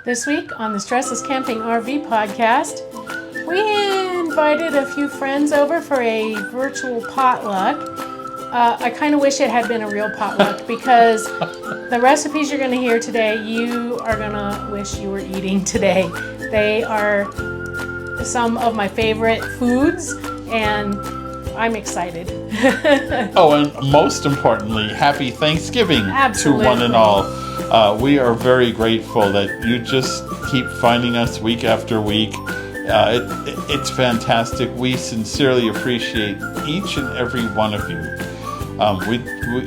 This week on the StressLess Camping RV podcast, we invited a few friends over for a virtual potluck. I kind of wish it had been a real potluck because the recipes you're going to hear today, you are going to wish you were eating today. They are some of my favorite foods, and I'm excited. Oh, and most importantly, happy Thanksgiving Absolutely. to one and all. We are very grateful that you just keep finding us week after week. It's fantastic. We sincerely appreciate each and every one of you.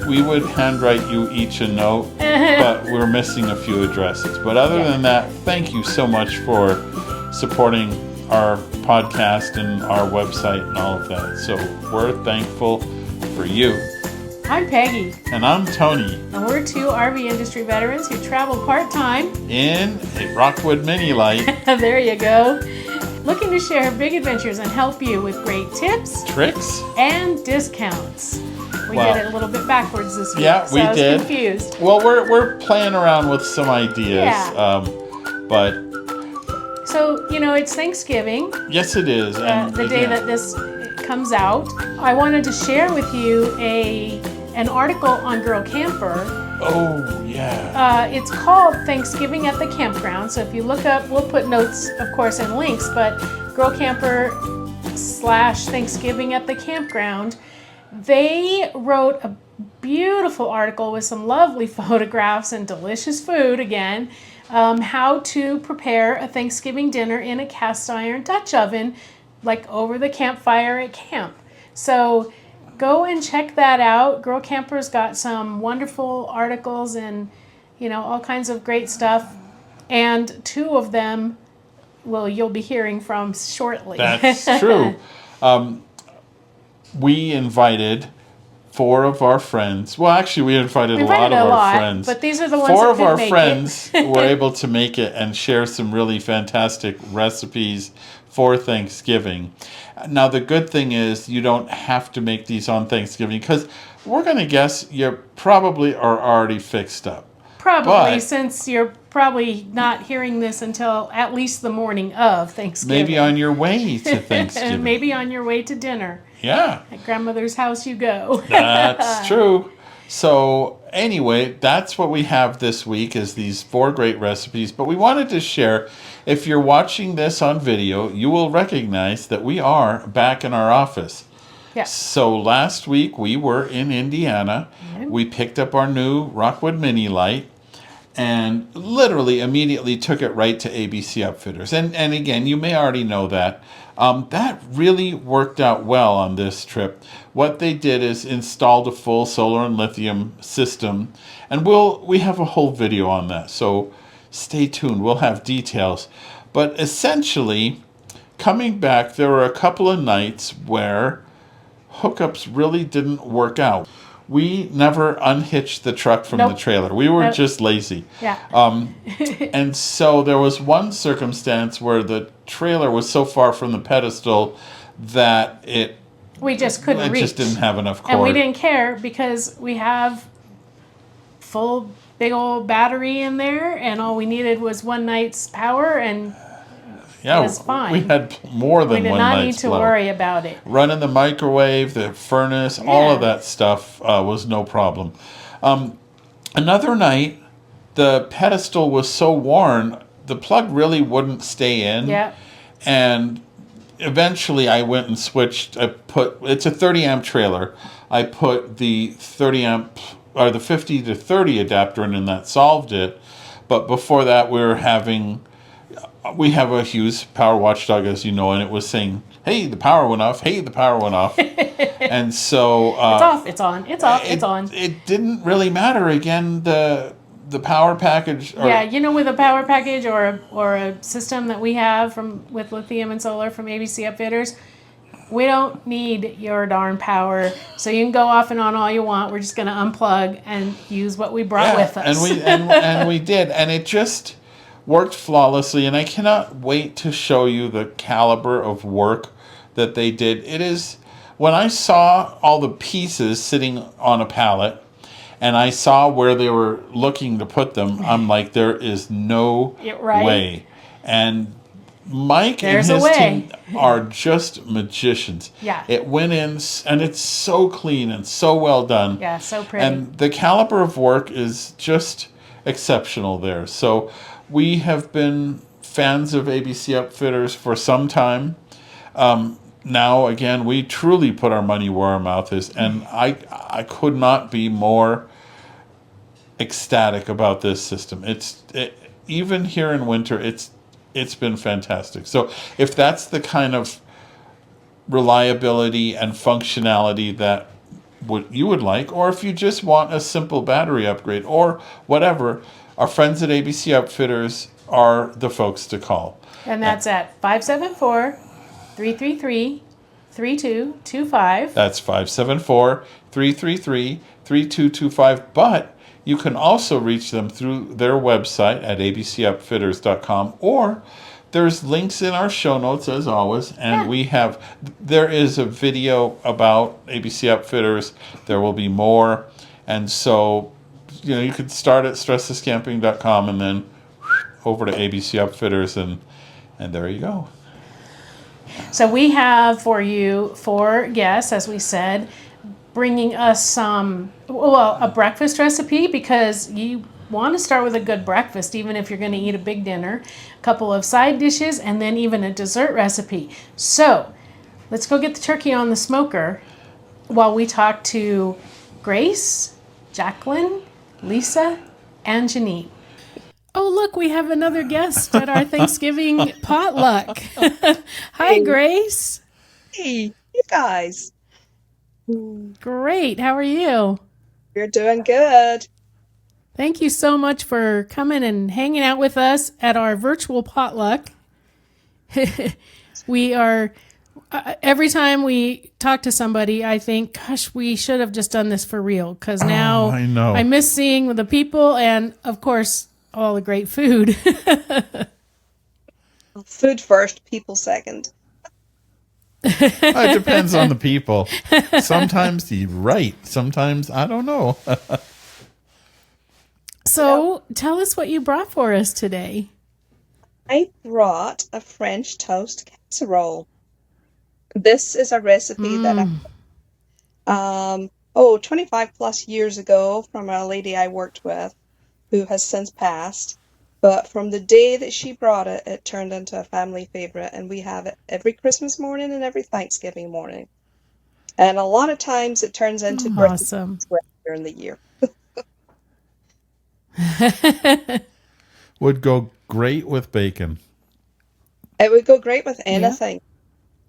We would handwrite you each a note, but we're missing a few addresses. But other than that, thank you so much for supporting our podcast and our website and all of that. So we're thankful for you. I'm Peggy. And I'm Tony. And we're two RV industry veterans who travel part-time in a Rockwood Mini Light. There you go. Looking to share big adventures and help you with great tips, tricks, and discounts. We did it a little bit backwards this week. Yeah, we I was did. Confused. Well, we're playing around with some ideas. Yeah. But so, it's Thanksgiving. Yes, it is. And the day that this comes out. I wanted to share with you an article on Girl Camper. Oh, yeah. It's called Thanksgiving at the Campground. So if you look up, we'll put notes, of course, and links, but Girl Camper /Thanksgiving at the Campground. They wrote a beautiful article with some lovely photographs and delicious food again. How to prepare a Thanksgiving dinner in a cast iron Dutch oven, like over the campfire at camp. So go and check that out. Girl Camper's got some wonderful articles and, all kinds of great stuff. And two of them, you'll be hearing from shortly. That's true. We invited 4 of our friends. Well, actually, we invited a lot of our friends. But these are the ones 4 that of our make friends were able to make it and share some really fantastic recipes for Thanksgiving. Now, the good thing is you don't have to make these on Thanksgiving because we're going to guess you probably are already fixed up. Probably, since you're probably not hearing this until at least the morning of Thanksgiving. Maybe on your way to Thanksgiving. Maybe on your way to dinner. Yeah. At grandmother's house you go. That's true. So anyway, that's what we have this week is these 4 great recipes. But we wanted to share, if you're watching this on video, you will recognize that we are back in our office. Yeah. So last week we were in Indiana. Mm-hmm. We picked up our new Rockwood Mini Light and literally immediately took it right to ABC Upfitters. And again, you may already know that. That really worked out well on this trip. What they did is installed a full solar and lithium system. And we have a whole video on that. So stay tuned. We'll have details. But essentially, coming back, there were a couple of nights where hookups really didn't work out. We never unhitched the truck from the trailer. We were just lazy. Yeah. And so there was one circumstance where the trailer was so far from the pedestal that we just couldn't reach. It just didn't have enough cord. And we didn't care because we have full big old battery in there, and all we needed was one night's power, and it was fine. We had more than one night's power. We did not need to worry about it. Running the microwave, the furnace, all of that stuff was no problem. Another night, the pedestal was so worn, the plug really wouldn't stay in. Yeah. And eventually I went and switched. It's a 30 amp trailer. I put the 30 amp or the 50 to 30 adapter in, and that solved it. But before that, we have a Hughes power watchdog, as you know, and it was saying, "Hey, the power went off. Hey, the power went off." And so it's off. It's on. It's off. It's on. It didn't really matter. Again, the power package. With a power package or a system that we have with lithium and solar from ABC Upfitters, we don't need your darn power. So you can go off and on all you want. We're just going to unplug and use what we brought with us. And we did, and it just worked flawlessly. And I cannot wait to show you the caliber of work that they did. It is when I saw all the pieces sitting on a pallet. and I saw where they were looking to put them. I'm like, there is no Right. way. And Mike There's and a his way. team are just magicians. Yeah. It went in, and it's so clean and so well done. Yeah, so pretty. And the caliber of work is just exceptional there. So we have been fans of ABC Upfitters for some time. Now, again, we truly put our money where our mouth is. And I could not be more ecstatic about this system. Even here in winter, it's been fantastic. So if that's the kind of reliability and functionality that you would like, or if you just want a simple battery upgrade or whatever, our friends at ABC Upfitters are the folks to call. And that's at 574-333-3225. That's 574-333-3225. But you can also reach them through their website at abcupfitters.com, or there's links in our show notes as always, and there is a video about ABC Upfitters. There will be more, and so you can start at StressLessCamping.com and then over to ABC Upfitters, and there you go. So we have for you 4 guests, as we said, bringing us a breakfast recipe, because you want to start with a good breakfast, even if you're going to eat a big dinner, a couple of side dishes, and then even a dessert recipe. So let's go get the turkey on the smoker while we talk to Grace, Jacqueline, Lesa, and Janine. Oh, look, we have another guest at our Thanksgiving potluck. Hi, Grace. Hey, you guys. Great. How are you? You're doing good. Thank you so much for coming and hanging out with us at our virtual potluck. We are, every time we talk to somebody, I think, gosh, we should have just done this for real, because now I know. I miss seeing the people and, of course, all the great food. Food first, people second. It depends on the people. Sometimes you're right. Sometimes I don't know. So tell us what you brought for us today. I brought a French toast casserole. This is a recipe that I 25 plus years ago from a lady I worked with who has since passed. But from the day that she brought it, it turned into a family favorite, and we have it every Christmas morning and every Thanksgiving morning. And a lot of times it turns into Awesome. during the year. Would go great with bacon. It would go great with anything.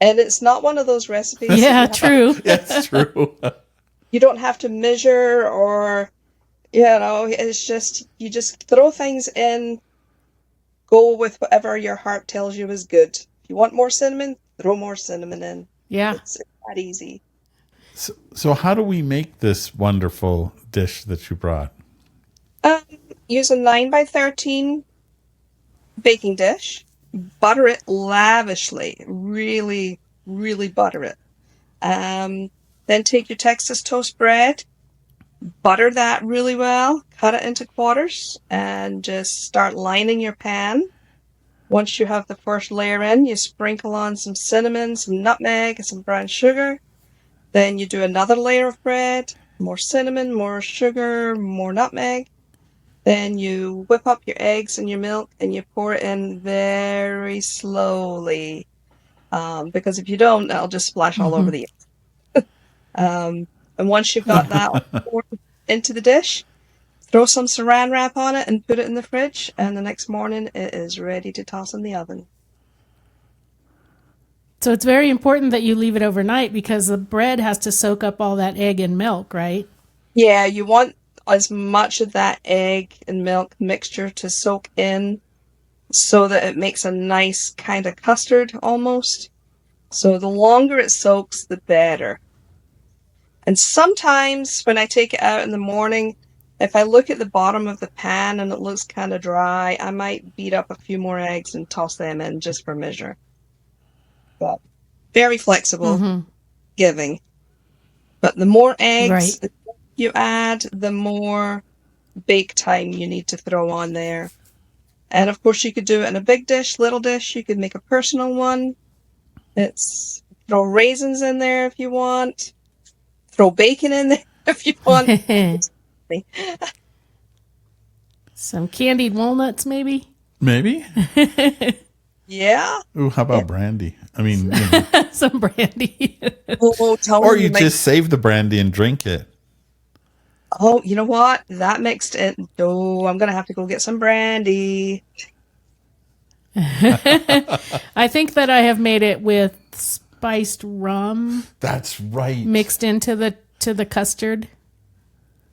And it's not one of those recipes. Yeah, true. That's true. You don't have to measure or, it's just, you just throw things in, go with whatever your heart tells you is good. If you want more cinnamon, throw more cinnamon in. Yeah. It's that easy. So how do we make this wonderful dish that you brought? Use a 9x13 baking dish. Butter it lavishly. Really, really butter it. Then take your Texas toast bread, butter that really well, cut it into quarters, and just start lining your pan. Once you have the first layer in, you sprinkle on some cinnamon, some nutmeg, and some brown sugar. Then you do another layer of bread, more cinnamon, more sugar, more nutmeg. Then you whip up your eggs and your milk, and you pour it in very slowly, because if you don't, it'll just splash all over the eggs. And once you've got that poured into the dish, throw some saran wrap on it and put it in the fridge, and the next morning it is ready to toss in the oven. So it's very important that you leave it overnight, because the bread has to soak up all that egg and milk, right? Yeah, you want as much of that egg and milk mixture to soak in so that it makes a nice kind of custard almost. So the longer it soaks, the better. And sometimes when I take it out in the morning, if I look at the bottom of the pan and it looks kind of dry, I might beat up a few more eggs and toss them in just for measure. But very flexible, giving. But the more eggs, Right. the more you add, the more bake time you need to throw on there. And of course, you could do it in a big dish, little dish. You could make a personal one. Throw raisins in there if you want. Throw bacon in there if you want. Some candied walnuts, maybe? Maybe. Yeah. Ooh, how about brandy? I mean, Some brandy. or you just save the brandy and drink it. Oh, you know what? That mixed in. Oh, I'm gonna have to go get some brandy. I think that I have made it with spiced rum. That's right. Mixed into the custard.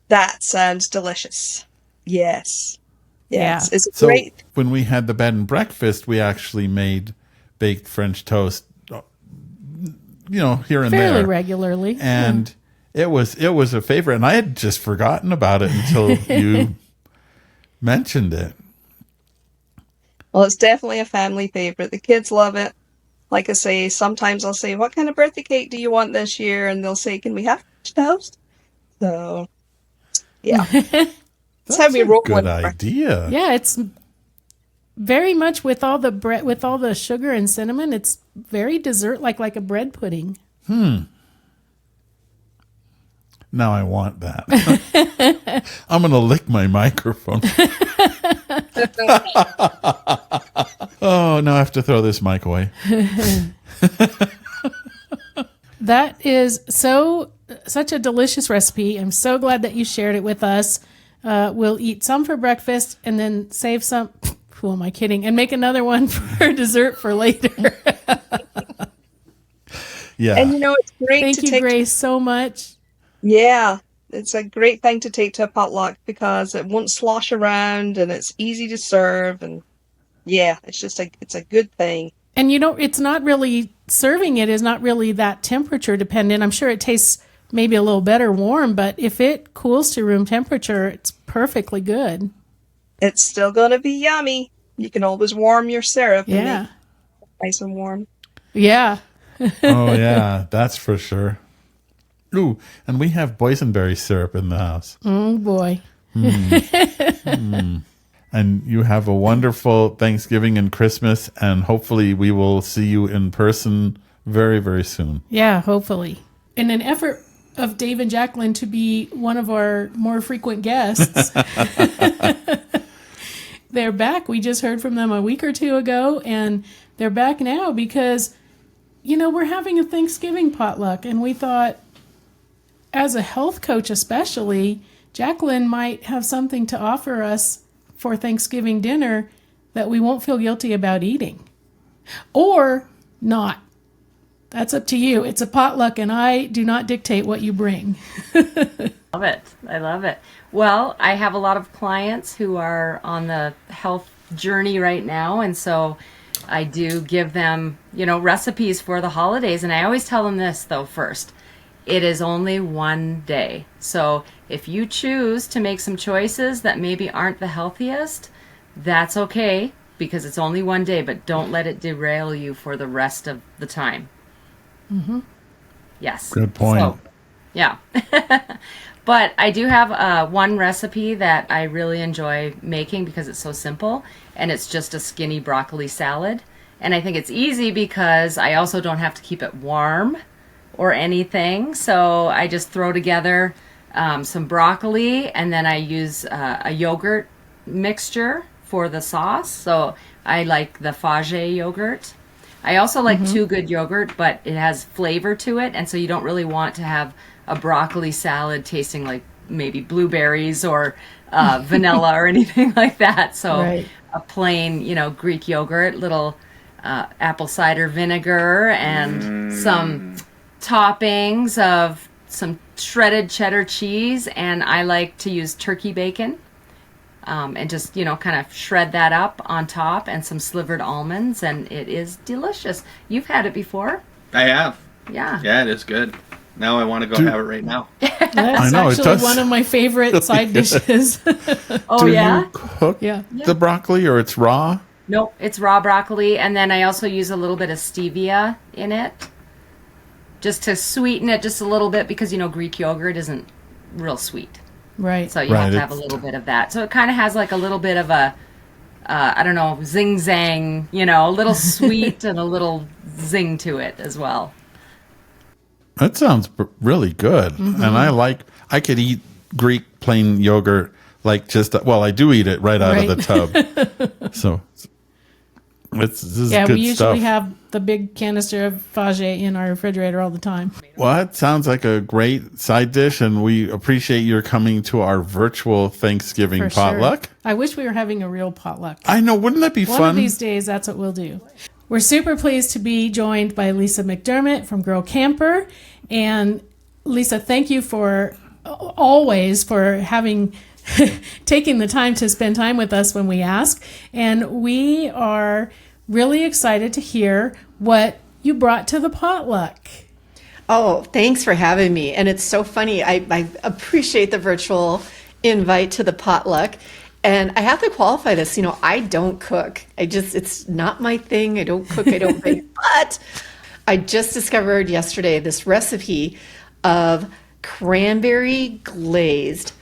That sounds delicious. Yes. Yes. Yeah. It's So great. when we had the bed and breakfast, we actually made baked French toast, here and Fairly there. regularly. And it was a favorite. And I had just forgotten about it until you mentioned it. Well, it's definitely a family favorite. The kids love it. Like I say, sometimes I'll say, "What kind of birthday cake do you want this year?" And they'll say, "Can we have French toast?" So, yeah. That's how we a roll good with it. idea. Yeah, it's very much with all the bread, with all the sugar and cinnamon. It's very dessert like a bread pudding. Now I want that. I'm going to lick my microphone. Oh, now I have to throw this mic away. That is such a delicious recipe. I'm so glad that you shared it with us. We'll eat some for breakfast and then save some. Who am I kidding? And make another one for dessert for later. Yeah. And it's great Thank to you, take. Grace, so much. Yeah, it's a great thing to take to a potluck because it won't slosh around and it's easy to serve. And yeah, it's a good thing. And it's not really, serving it is not really that temperature dependent. I'm sure it tastes maybe a little better warm, but if it cools to room temperature, it's perfectly good. It's still going to be yummy. You can always warm your syrup and Yeah. make it nice and warm. Yeah. Oh, yeah, that's for sure. Ooh, and we have boysenberry syrup in the house. Oh, boy. And you have a wonderful Thanksgiving and Christmas, and hopefully we will see you in person very, very soon. Yeah, hopefully. In an effort of Dave and Jacqueline to be one of our more frequent guests, they're back. We just heard from them a week or two ago, and they're back now because, we're having a Thanksgiving potluck, and we thought, as a health coach especially, Jacqueline might have something to offer us for Thanksgiving dinner that we won't feel guilty about eating. Or not. That's up to you. It's a potluck, and I do not dictate what you bring. Love it. I love it. Well, I have a lot of clients who are on the health journey right now, and so I do give them, recipes for the holidays, and I always tell them this, though, first. It is only one day. So if you choose to make some choices that maybe aren't the healthiest, that's okay because it's only one day, but don't let it derail you for the rest of the time. Mm-hmm. Yes. Good point. So, yeah. But I do have one recipe that I really enjoy making because it's so simple, and it's just a skinny broccoli salad. And I think it's easy because I also don't have to keep it warm or anything. So I just throw together some broccoli, and then I use a yogurt mixture for the sauce. So I like the Fage yogurt. I also like Too Good yogurt, but it has flavor to it, and so you don't really want to have a broccoli salad tasting like maybe blueberries or vanilla or anything like that. So Right. a plain, Greek yogurt, little apple cider vinegar, and some toppings of some shredded cheddar cheese, and I like to use turkey bacon, and just kind of shred that up on top, and some slivered almonds, and it is delicious. You've had it before. I have. Yeah. Yeah, it is good. Now I want to go have it right now. That's I know, it actually does. one of my favorite side dishes. Oh, Do yeah? you cook Yeah. the broccoli, or it's raw? Nope, it's raw broccoli, and then I also use a little bit of stevia in it, just to sweeten it just a little bit, because Greek yogurt isn't real sweet. Right. So you Right, have to have a it's- little bit of that. So it kind of has like a little bit of a, I don't know, zing zang, you know, a little sweet and a little zing to it as well. That sounds really good. And I could eat Greek plain yogurt like I do eat it right out of the tub. So this is Yeah, good we usually stuff. have the big canister of Fage in our refrigerator all the time. Well, that sounds like a great side dish, and we appreciate your coming to our virtual Thanksgiving For potluck. sure. I wish we were having a real potluck. I know, wouldn't that be One fun? of these days, that's what we'll do. We're super pleased to be joined by Lesa McDermott from Girl Camper. And Lesa, thank you for always for having taking the time to spend time with us when we ask. And we are really excited to hear what you brought to the potluck. Oh, thanks for having me. And it's so funny. I appreciate the virtual invite to the potluck. And I have to qualify this. You know, I don't cook. It's not my thing. I don't cook. I don't bake. But I just discovered yesterday this recipe of cranberry glazed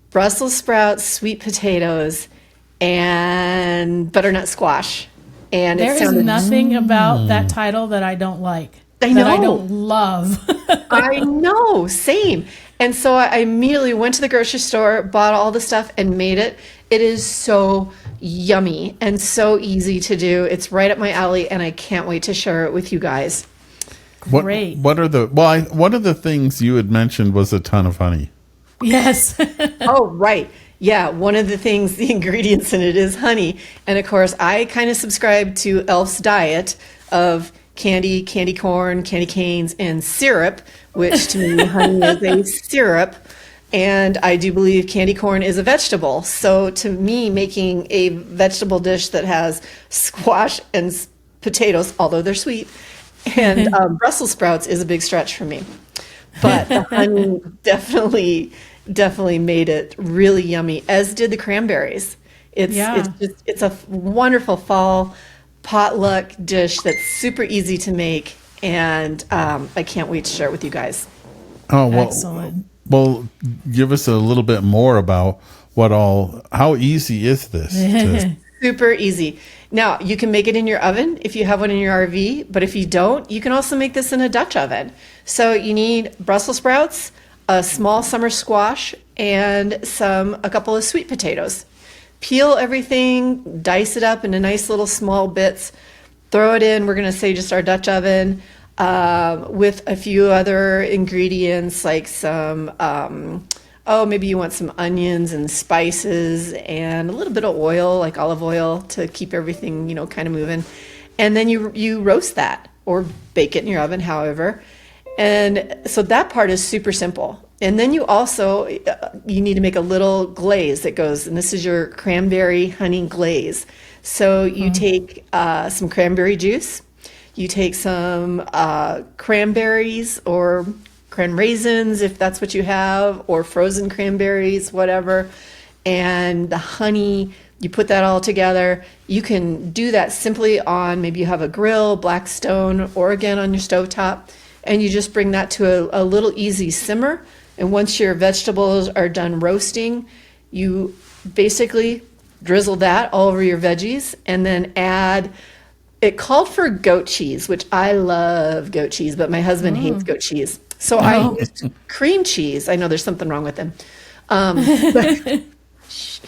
Brussels sprouts, sweet potatoes, and butternut squash. And There it is sounded nothing about that title that I don't like. I That I know. don't love. I know, same. And so I immediately went to the grocery store, bought all the stuff, and made it. It is so yummy and so easy to do. It's right up my alley, and I can't wait to share it with you guys. Great. What are the one of the things you had mentioned was a ton of honey. Yes. Oh, right. Yeah, one of the things, the ingredients in it is honey. And of course, I kind of subscribe to Elf's diet of candy, candy corn, candy canes, and syrup, which to me, honey is a syrup. And I do believe candy corn is a vegetable. So to me, making a vegetable dish that has squash and potatoes, although they're sweet, and Brussels sprouts is a big stretch for me. But the honey definitely made it really yummy, as did the cranberries. It's a wonderful fall potluck dish that's super easy to make, and I can't wait to share it with you guys. Oh, well, Excellent. well, give us a little bit more about how easy is this? Super easy. Now, you can make it in your oven if you have one in your RV, but if you don't, you can also make this in a Dutch oven. So you need Brussels sprouts, a small summer squash, and a couple of sweet potatoes. Peel everything, dice it up into nice little small bits, throw it in, we're going to say just our Dutch oven, with a few other ingredients like maybe you want some onions and spices and a little bit of oil, like olive oil, to keep everything, kind of moving. And then you roast that or bake it in your oven, however. And so that part is super simple. And then you also, you need to make a little glaze that goes, and this is your cranberry honey glaze. So you take some cranberry juice, you take some cranberries or cran raisins, if that's what you have, or frozen cranberries, whatever. And the honey, you put that all together. You can do that simply on, maybe you have a grill, black stone, or again on your stovetop. And you just bring that to a little easy simmer. And once your vegetables are done roasting, you basically drizzle that all over your veggies and then it called for goat cheese, which I love goat cheese, but my husband hates goat cheese. So I used cream cheese. I know there's something wrong with him.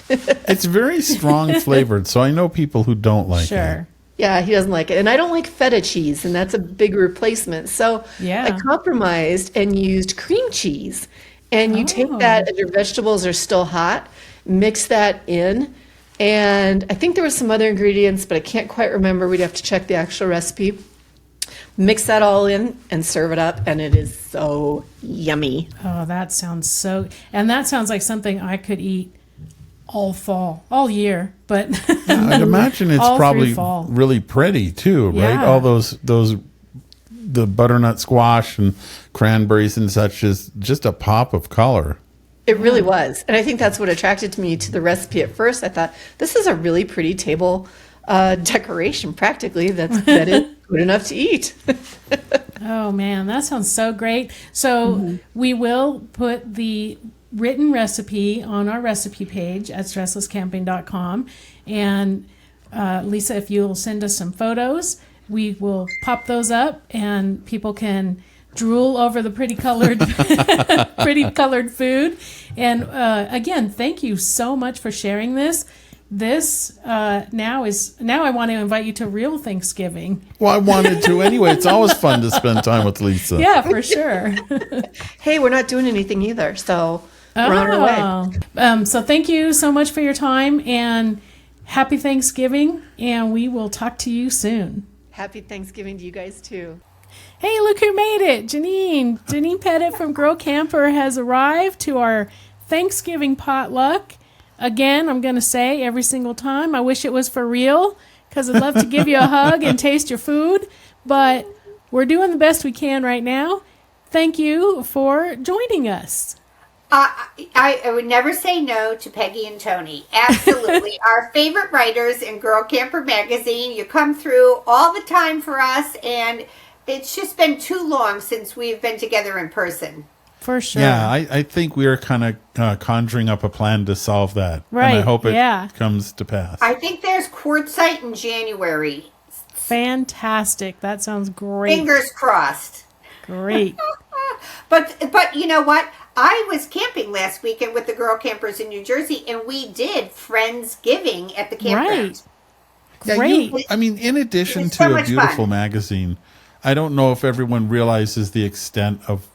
It's very strong flavored, so I know people who don't like it. Sure. Yeah, he doesn't like it. And I don't like feta cheese, and that's a big replacement. So Yeah. I compromised and used cream cheese. And you take that as your vegetables are still hot, mix that in. And I think there were some other ingredients, but I can't quite remember. We'd have to check the actual recipe. Mix that all in and serve it up, and it is so yummy. Oh, that sounds like something I could eat all fall, all year. But I'd imagine it's all through probably fall. really pretty too, right? Yeah. All the butternut squash and cranberries and such is just a pop of color. It really was. And I think that's what attracted me to the recipe at first. I thought, this is a really pretty table decoration, practically, that is good enough to eat. Oh man, that sounds so great. So we will put the written recipe on our recipe page at stresslesscamping.com. And Lesa, if you'll send us some photos, we will pop those up and people can drool over the pretty colored food. And again, thank you so much for sharing this. This now I want to invite you to real Thanksgiving. Well, I wanted to anyway. It's always fun to spend time with Lesa. Yeah, for sure. Hey, we're not doing anything either, so we're on our way. So thank you so much for your time and happy Thanksgiving. And we will talk to you soon. Happy Thanksgiving to you guys too. Hey, look who made it. Janine. Janine Pettit from Grow Camper has arrived to our Thanksgiving potluck. Again, I'm going to say every single time, I wish it was for real because I'd love to give you a hug and taste your food. But we're doing the best we can right now. Thank you for joining us. I would never say no to Peggy and Tony. Absolutely. Our favorite writers in Girl Camper magazine. You come through all the time for us, and it's just been too long since we've been together in person. For sure. Yeah, I think we are kind of conjuring up a plan to solve that. Right, And I hope it yeah. comes to pass. I think there's quartzite in January. Fantastic. That sounds great. Fingers crossed. Great. But you know what? I was camping last weekend with the girl campers in New Jersey, and we did Friendsgiving at the campground. Right. Yeah, Great. I mean, in addition It's so to a much beautiful fun. magazine, I don't know if everyone realizes the extent of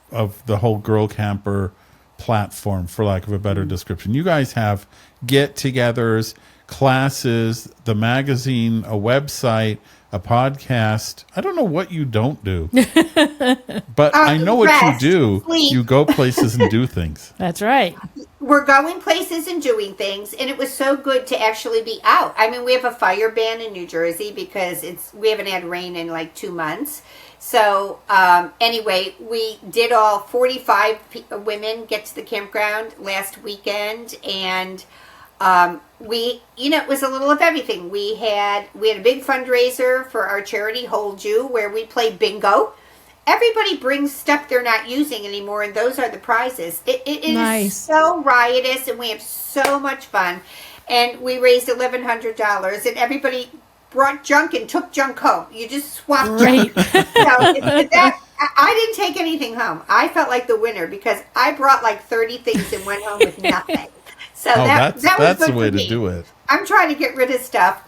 the whole Girl Camper platform, for lack of a better description. You guys have get-togethers, classes, the magazine, a website, a podcast. I don't know what you don't do. But I know what Rest, you do. sleep. You go places and do things. That's right. We're going places and doing things, and it was so good to actually be out. I mean, we have a fire ban in New Jersey because we haven't had rain in like 2 months. So anyway, we did all 45 women get to the campground last weekend, and it was a little of everything. We had a big fundraiser for our charity Hold You, where we play bingo. Everybody brings stuff they're not using anymore, and those are the prizes. It Nice. is so riotous, and we have so much fun. And we raised $1,100, and everybody brought junk and took junk home. You just swapped Great. junk. I didn't take anything home. I felt like the winner because I brought like 30 things and went home with nothing. So that was that's good the way for to me. do it. I'm trying to get rid of stuff.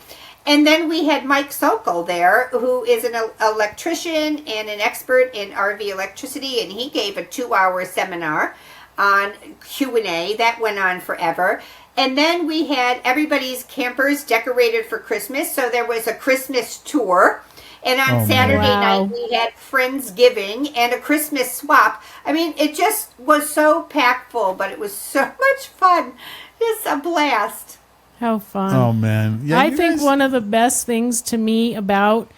And then we had Mike Sokol there, who is an electrician and an expert in RV electricity, and he gave a 2-hour seminar on Q&A. That went on forever. And then we had everybody's campers decorated for Christmas, so there was a Christmas tour. And on Saturday Wow. night, we had Friendsgiving and a Christmas swap. I mean, it just was so packed full, but it was so much fun. Just a blast. How fun. Oh, man. Yeah, I you think guys- one of the best things to me about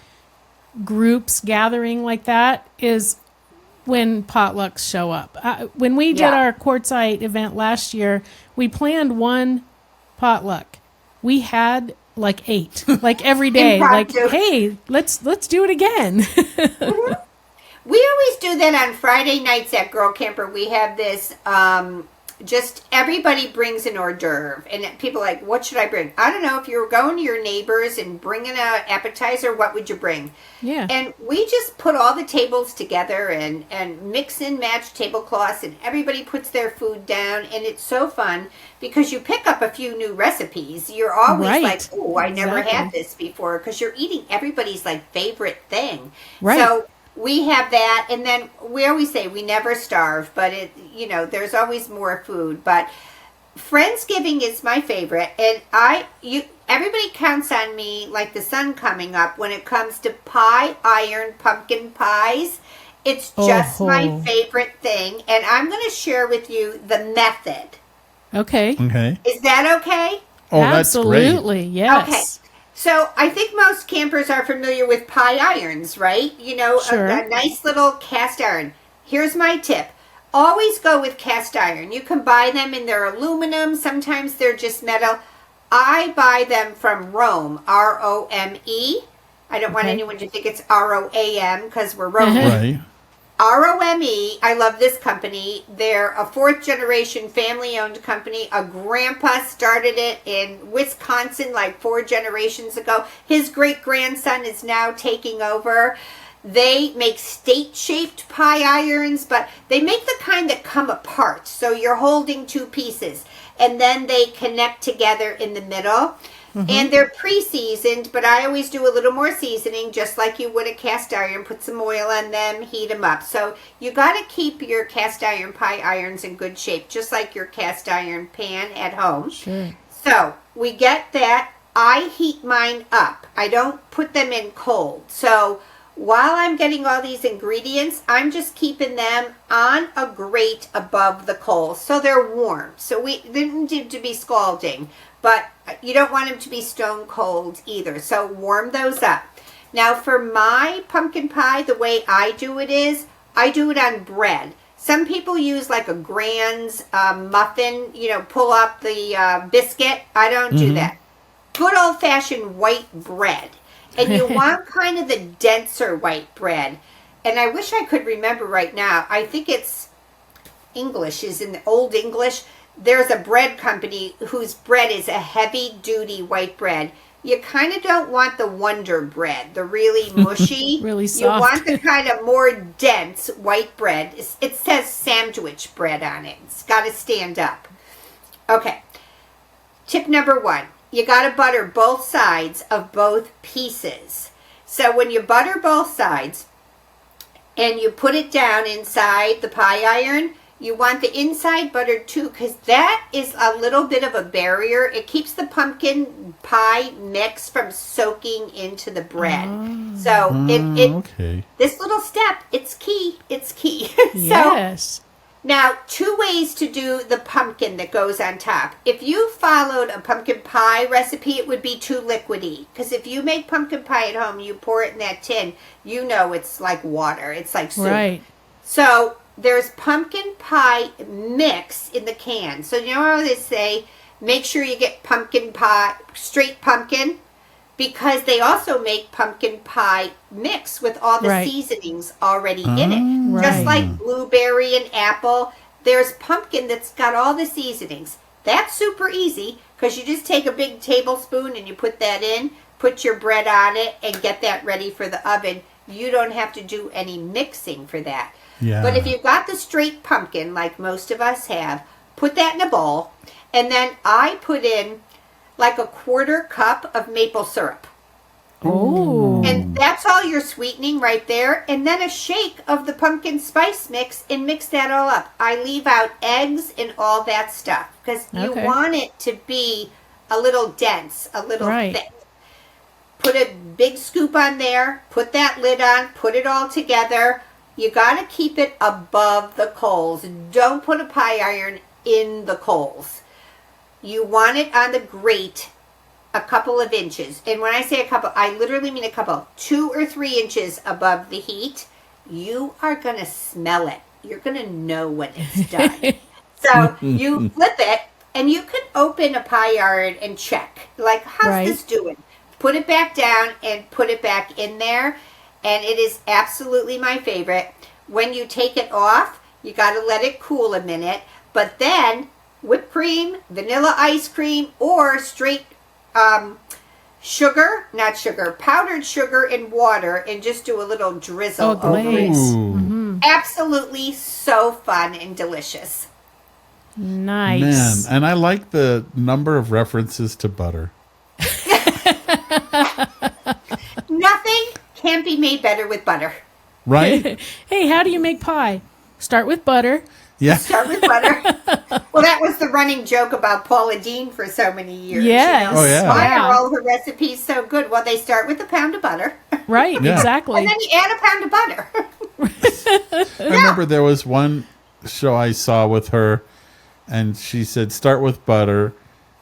groups gathering like that is when potlucks show up. When we did Yeah. our quartzite event last year, we planned one potluck. We had like 8, like every day. Like, Impromptu. hey, let's do it again. We always do that on Friday nights at Girl Camper. We have this, just everybody brings an hors d'oeuvre. And people are like, what should I bring? I don't know. If you were going to your neighbors and bringing an appetizer, what would you bring? Yeah. And we just put all the tables together and mix and match tablecloths, and everybody puts their food down. And it's so fun because you pick up a few new recipes. You're always Right. like, oh, I never Exactly. had this before, because you're eating everybody's like favorite thing. Right. So we have that, and then we always say we never starve, but there's always more food. But Friendsgiving is my favorite, and everybody counts on me like the sun coming up when it comes to iron pumpkin pies. It's just my Oh. favorite thing, and I'm going to share with you the method. Okay. Okay. Is that okay? Oh, that's great. Absolutely. Yes. Okay. So I think most campers are familiar with pie irons, right? Sure. A nice little cast iron. Here's my tip. Always go with cast iron. You can buy them in their aluminum. Sometimes they're just metal. I buy them from Rome, Rome. I don't want Okay. anyone to think it's ROAM because we're Roman. Right. ROME, I love this company. They're a fourth generation family owned company. A grandpa started it in Wisconsin like 4 generations ago. His great grandson is now taking over. They make state shaped pie irons, but they make the kind that come apart. So you're holding 2 pieces and then they connect together in the middle. And they're pre-seasoned, but I always do a little more seasoning, just like you would a cast iron. Put some oil on them, heat them up. So you got to keep your cast iron pie irons in good shape, just like your cast iron pan at home. Sure. So we get that. I heat mine up. I don't put them in cold. So while I'm getting all these ingredients, I'm just keeping them on a grate above the coals, so they're warm. So they didn't need to be scalding, but you don't want them to be stone cold either. So warm those up. Now for my pumpkin pie, the way I do it is, I do it on bread. Some people use like a Grand's muffin, pull up the biscuit. I don't do that. Good old-fashioned white bread. And you want kind of the denser white bread. And I wish I could remember right now. I think it's English, is in the Old English. There's a bread company whose bread is a heavy-duty white bread. You kind of don't want the Wonder bread, the really mushy. Really soft. You want the kind of more dense white bread. It says sandwich bread on it. It's got to stand up. Okay. Tip number 1. You got to butter both sides of both pieces. So when you butter both sides and you put it down inside the pie iron, you want the inside buttered too, because that is a little bit of a barrier. It keeps the pumpkin pie mix from soaking into the bread. So okay. This little step, it's key. It's key. Yes. Now, 2 ways to do the pumpkin that goes on top. If you followed a pumpkin pie recipe, it would be too liquidy. Because if you make pumpkin pie at home, you pour it in that tin, it's like water. It's like soup. Right. So there's pumpkin pie mix in the can. So you know how they say, make sure you get pumpkin pie, straight pumpkin? Because they also make pumpkin pie mix with all the seasonings already in it. Just like blueberry and apple, there's pumpkin that's got all the seasonings. That's super easy because you just take a big tablespoon and you put that in, put your bread on it, and get that ready for the oven. You don't have to do any mixing for that. Yeah. But if you've got the straight pumpkin, like most of us have, put that in a bowl. And then I put in like a 1/4 cup of maple syrup. Oh. And that's all your sweetening right there. And then a shake of the pumpkin spice mix and mix that all up. I leave out eggs and all that stuff because you want it to be a little dense, a little thick. Put a big scoop on there, put that lid on, put it all together. You got to keep it above the coals. Don't put a pie iron in the coals. You want it on the grate a couple of inches. And when I say a couple, I literally mean a couple, 2 or 3 inches above the heat. You are going to smell it. You're going to know when it's done. So you flip it and you can open a pie iron and check. Like, how's this doing? Put it back down and put it back in there. And it is absolutely my favorite. When you take it off, you got to let it cool a minute. But then whipped cream, vanilla ice cream, or straight powdered sugar and water, and just do a little drizzle over it. Absolutely so fun and delicious. Nice. Man, and I like the number of references to butter. Nothing can be made better with butter. Right? Hey, how do you make pie? Start with butter. Yeah. Start with butter. Well, that was the running joke about Paula Deen for so many years. Yes. Oh, yeah. Why are all her recipes so good? Well, they start with a pound of butter. Right, exactly. And then you add a pound of butter. I remember there was one show I saw with her, and she said, start with butter.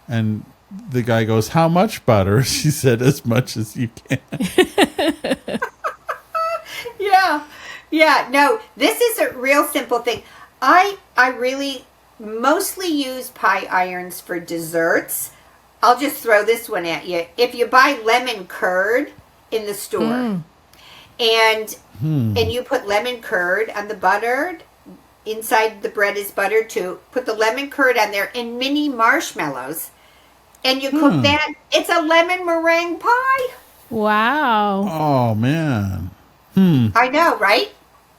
And the guy goes, how much butter? She said, as much as you can. Yeah. No, this is a real simple thing. I really mostly use pie irons for desserts. I'll just throw this one at you. If you buy lemon curd in the store and you put lemon curd on the butter. Inside the bread is butter too. Put the lemon curd on there and mini marshmallows, and you cook that. It's a lemon meringue pie. Wow. Oh man. I know, right?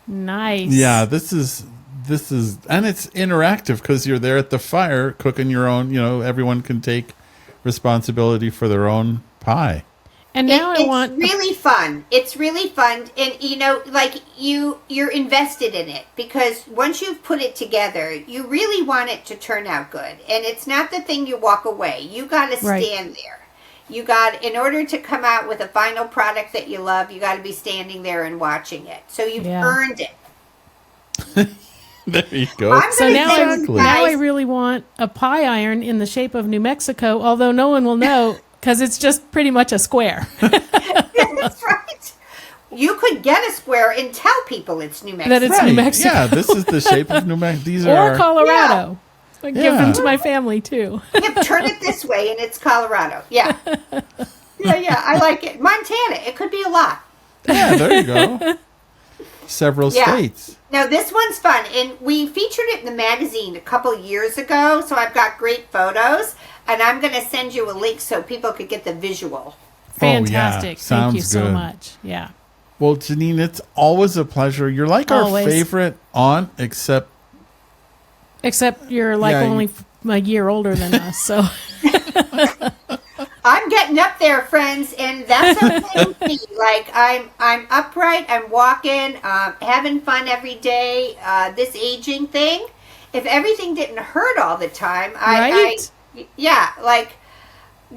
Nice. Yeah, this is, and it's interactive because you're there at the fire cooking your own. Everyone can take responsibility for their own pie. And now It's really fun. It's really fun, and you're invested in it because once you've put it together, you really want it to turn out good. And it's not the thing you walk away. You got to stand there. In order to come out with a final product that you love, you got to be standing there and watching it. So you've earned it. There you go. So now I really want a pie iron in the shape of New Mexico, although no one will know because it's just pretty much a square. That's right. You could get a square and tell people it's New Mexico. That it's New Mexico. Yeah, this is the shape of New Mexico. These or Colorado. I give them to Yeah. my family too. Turn it this way and it's Colorado. Yeah. Yeah, I like it. Montana, it could be a lot. Yeah, there you go. Several states. Now, this one's fun, and we featured it in the magazine a couple years ago, so I've got great photos, and I'm going to send you a link so people could get the visual. Fantastic. Thank you Sounds so good. much. Yeah. Well, Janine, it's always a pleasure. You're like Always. our favorite aunt, except You're like only a year older than us, so. I'm getting up there, friends, and that's okay with me. Like, I'm upright, I'm walking, having fun every day. This aging thing, if everything didn't hurt all the time,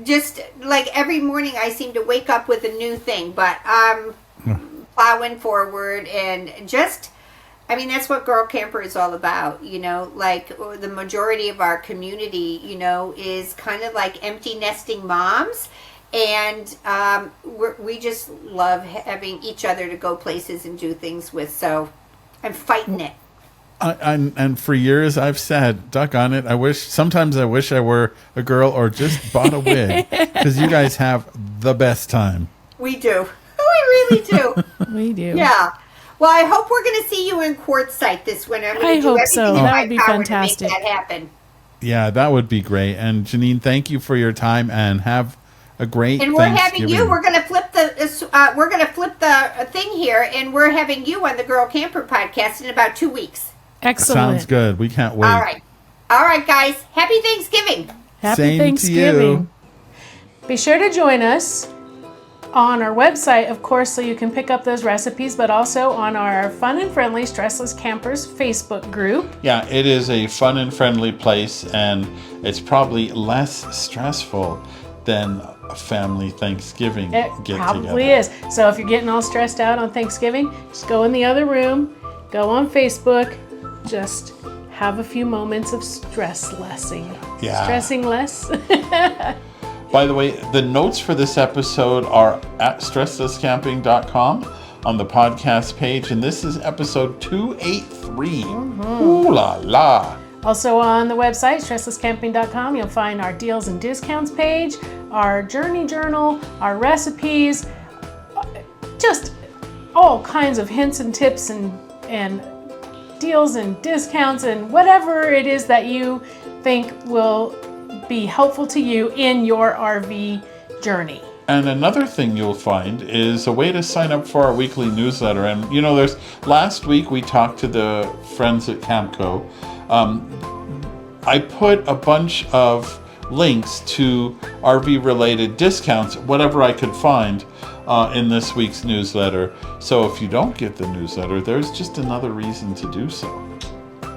just like every morning I seem to wake up with a new thing, but I'm plowing forward and that's what Girl Camper is all about, like the majority of our community, is kind of like empty nesting moms. And we just love having each other to go places and do things with. So I'm fighting it. And for years I've said, duck on it. Sometimes I wish I were a girl or just bought a wig because you guys have the best time. We do. We really do. We do. Yeah. Well, I hope we're going to see you in Quartzsite this winter. I'm going to do hope everything so. in That my would be power fantastic. to make that happen. Yeah, that would be great. And Janine, thank you for your time and have a great And we're having Thanksgiving. you. We're going to flip the thing here, and we're having you on the Girl Camper podcast in about 2 weeks. Excellent. Sounds good. We can't wait. All right, guys. Happy Thanksgiving. Happy Same to Thanksgiving. you. Be sure to join us on our website, of course, so you can pick up those recipes, but also on our fun and friendly StressLess Campers Facebook group. Yeah, it is a fun and friendly place, and it's probably less stressful than a family Thanksgiving It get probably together. is. So if you're getting all stressed out on Thanksgiving, just go in the other room, go on Facebook, just have a few moments of stressing less. By the way, the notes for this episode are at StressLessCamping.com on the podcast page, and this is episode 283. Ooh la la. Also on the website, StressLessCamping.com, you'll find our deals and discounts page, our journey journal, our recipes, just all kinds of hints and tips and deals and discounts and whatever it is that you think will be helpful to you in your RV journey. And another thing you'll find is a way to sign up for our weekly newsletter. And last week we talked to the friends at Campco. I put a bunch of links to RV related discounts, whatever I could find, in this week's newsletter. So if you don't get the newsletter, there's just another reason to do so.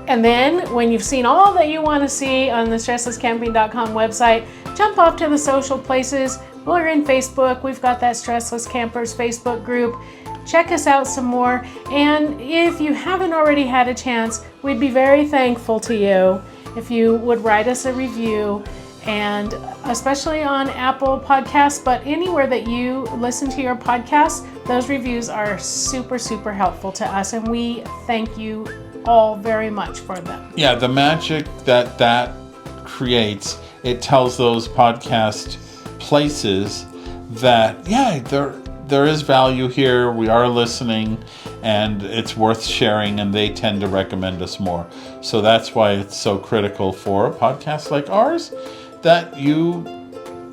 And then when you've seen all that you want to see on the StressLessCamping.com website, jump off to the social places. We're in Facebook. We've got that Stressless Campers Facebook group. Check us out some more. And if you haven't already had a chance, we'd be very thankful to you if you would write us a review, and especially on Apple Podcasts, but anywhere that you listen to your podcasts, those reviews are super, super helpful to us, and we thank you all very much for them. Yeah, the magic that creates, it tells those podcast places that, there is value here. We are listening, and it's worth sharing, and they tend to recommend us more. So that's why it's so critical for a podcast like ours that you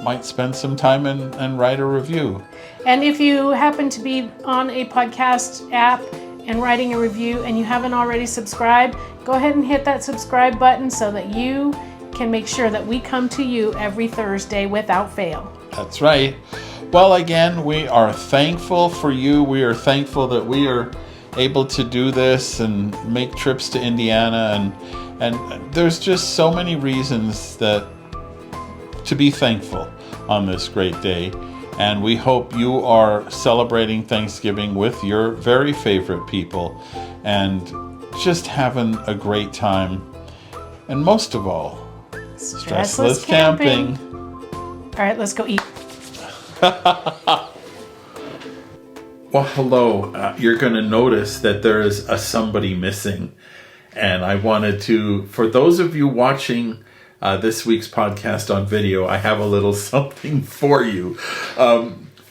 might spend some time and write a review. And if you happen to be on a podcast app and writing a review and you haven't already subscribed, go ahead and hit that subscribe button so that you can make sure that we come to you every Thursday without fail. That's right. Well, again, we are thankful for you. We are thankful that we are able to do this and make trips to Indiana. And there's just so many reasons that to be thankful on this great day. And we hope you are celebrating Thanksgiving with your very favorite people and just having a great time. And most of all, StressLess camping. All right, let's go eat. Well, hello. You're going to notice that there is a somebody missing. And I wanted to, for those of you watching this week's podcast on video, I have a little something for you.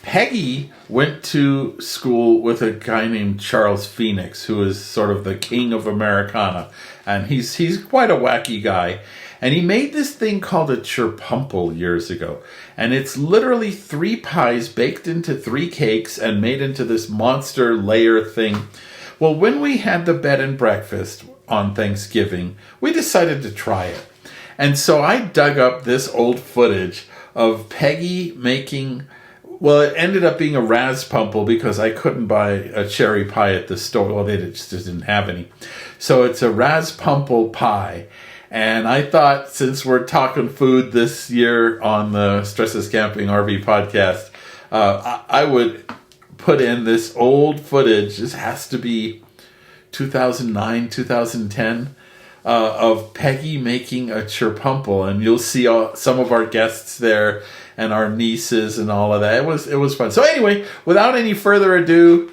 Peggy went to school with a guy named Charles Phoenix, who is sort of the king of Americana. And he's quite a wacky guy. And he made this thing called a chirpumple years ago. And it's literally 3 pies baked into 3 cakes and made into this monster layer thing. Well, when we had the bed and breakfast on Thanksgiving, we decided to try it. And so I dug up this old footage of Peggy making, well, it ended up being a raspumple because I couldn't buy a cherry pie at the store. Well, they just didn't have any. So it's a raspumple pie. And I thought, since we're talking food this year on the StressLess Camping RV podcast, I would put in this old footage. This has to be 2009, 2010, of Peggy making a chirpumple. And you'll see some of our guests there and our nieces and all of that. It was fun. So anyway, without any further ado,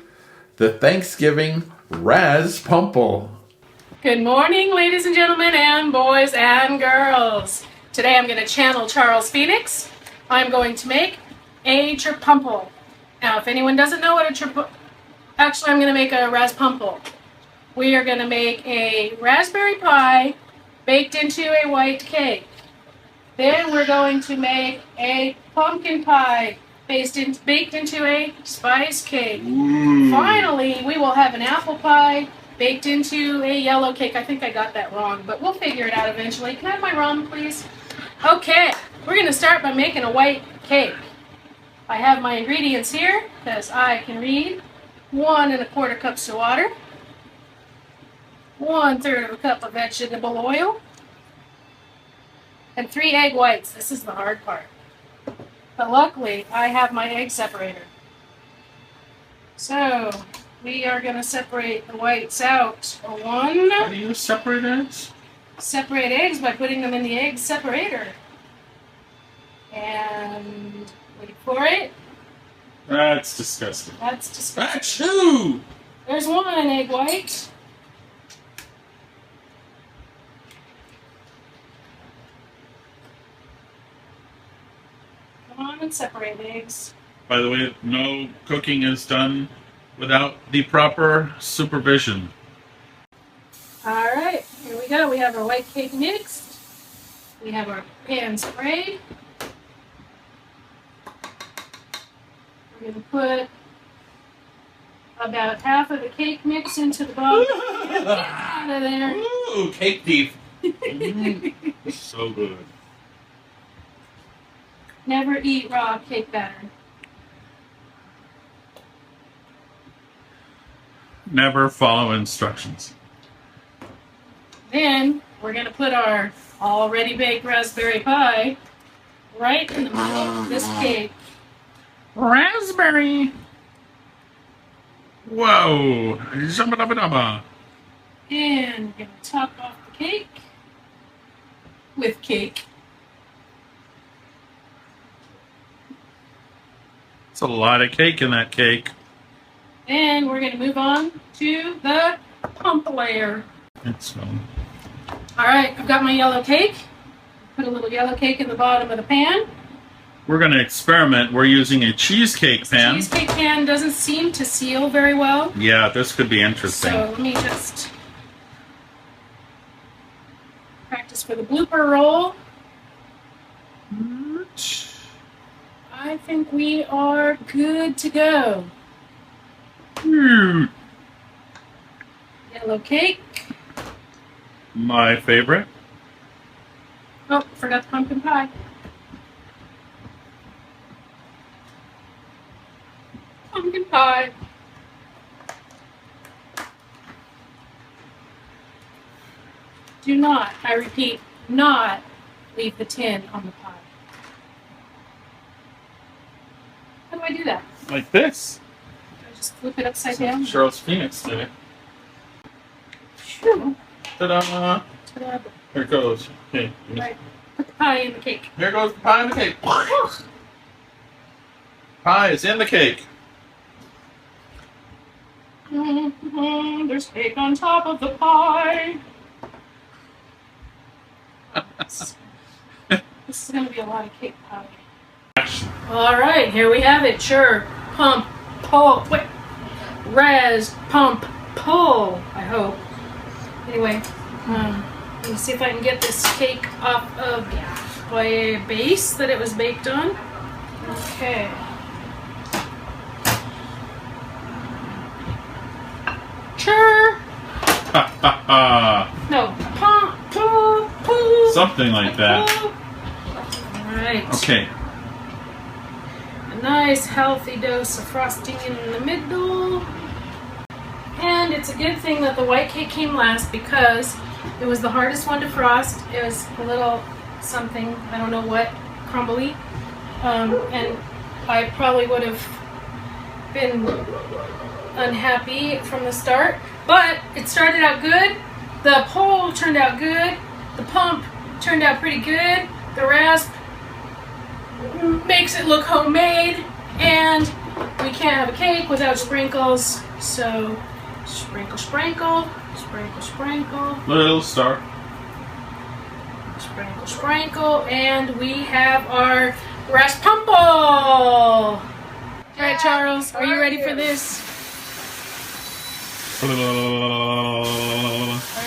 the Thanksgiving raspumple. Good morning, ladies and gentlemen, and boys and girls. Today I'm going to channel Charles Phoenix. I'm going to make a chirpumple. Now, if anyone doesn't know what a chirpumple... Actually, I'm going to make a raspumple. We are going to make a raspberry pie baked into a white cake. Then we're going to make a pumpkin pie baked into a spice cake. Finally, we will have an apple pie baked into a yellow cake. I think I got that wrong, but we'll figure it out eventually. Can I have my rum, please? Okay, we're going to start by making a white cake. I have my ingredients here, because I can read. 1 1/4 cups of water. 1/3 cup of vegetable oil. And 3 egg whites. This is the hard part. But luckily, I have my egg separator. So, we are going to separate the whites out. How do you separate eggs? Separate eggs by putting them in the egg separator. And wait for it. That's disgusting. That's disgusting. Achoo! There's 1 egg white. Come on and separate the eggs. By the way, no cooking is done without the proper supervision. Alright, here we go. We have our white cake mixed. We have our pan sprayed. We're going to put about half of the cake mix into the bowl. Get out of there. Ooh, cake thief. So good. Never eat raw cake batter. Never follow instructions. Then we're going to put our already baked raspberry pie right in the middle of this cake. Raspberry. Whoa. Jabba-dabba-dabba. And we're going to top off the cake with cake. It's a lot of cake in that cake. Then we're going to move on to the pump layer. It's fun. All right, I've got my yellow cake. Put a little yellow cake in the bottom of the pan. we're going to experiment. We're using a cheesecake pan. Cheesecake pan doesn't seem to seal very well. Yeah, this could be interesting. So let me just practice for the blooper roll. I think we are good to go. Yellow cake. My favorite. Oh, forgot the pumpkin pie. Pumpkin pie. Do not, I repeat, not leave the tin on the pie. How do I do that? Like this. Do I just flip it upside down? Charles Phoenix did it. Phew. Ta-da! Ta-da. Here it goes. Okay. Right. Put the pie in the cake. Here goes the pie in the cake. Pie is in the cake. There's cake on top of the pie. This is going to be a lot of cake pie. All right, here we have it. Sure. Pump, pull, quick. Res, pump, pull. I hope. Anyway, let me see if I can get this cake off of my base that it was baked on. Okay. Sure. No. Pump, pull, pull. Something like that. Pull. All right. Okay. A nice healthy dose of frosting in the middle. And it's a good thing that the white cake came last because it was the hardest one to frost. It was a little something, I don't know what, crumbly. And I probably would have been unhappy from the start. But it started out good. The pole turned out good. The pump turned out pretty good. The rasp makes it look homemade. And we can't have a cake without sprinkles. So sprinkle, sprinkle, sprinkle, sprinkle. Little star. Sprinkle, sprinkle, and we have our raspumple. All right, Charles, are you ready for this? I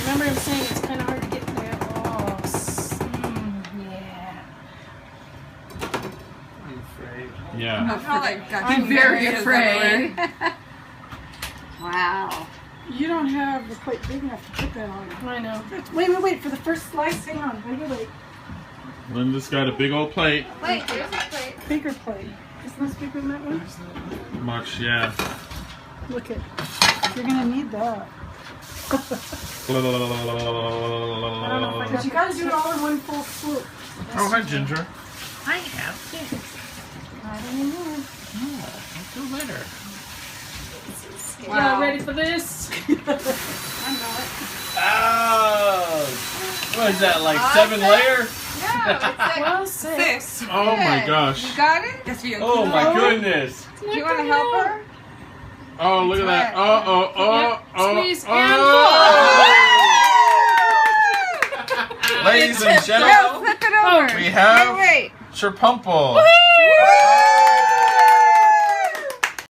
remember him saying it's kind of hard to get there. Oh, yeah. I'm afraid. Yeah. I'm very afraid. Wow. You don't have the plate big enough to put that on. I know. Wait. For the first slice, hang on. Wait. Linda's got a big old plate. Wait, here's the plate. Bigger plate. Isn't this bigger than that one? Much, yeah. Look it. You're gonna need that. But you gotta do it all in one full swoop. Oh, hi, Ginger. I have this. Not anymore. I'll do later. Y'all ready for this? I'm not. Oh! What is that, like 7 layer? No, it's like Well, six. 6. Oh my gosh. You got it? Yes, you Oh my goodness. Do you want to help her? Oh, look at that. Oh. Squeeze and Ladies and No, gentlemen, flip it over. we have Wait. Sherpumple. Woo!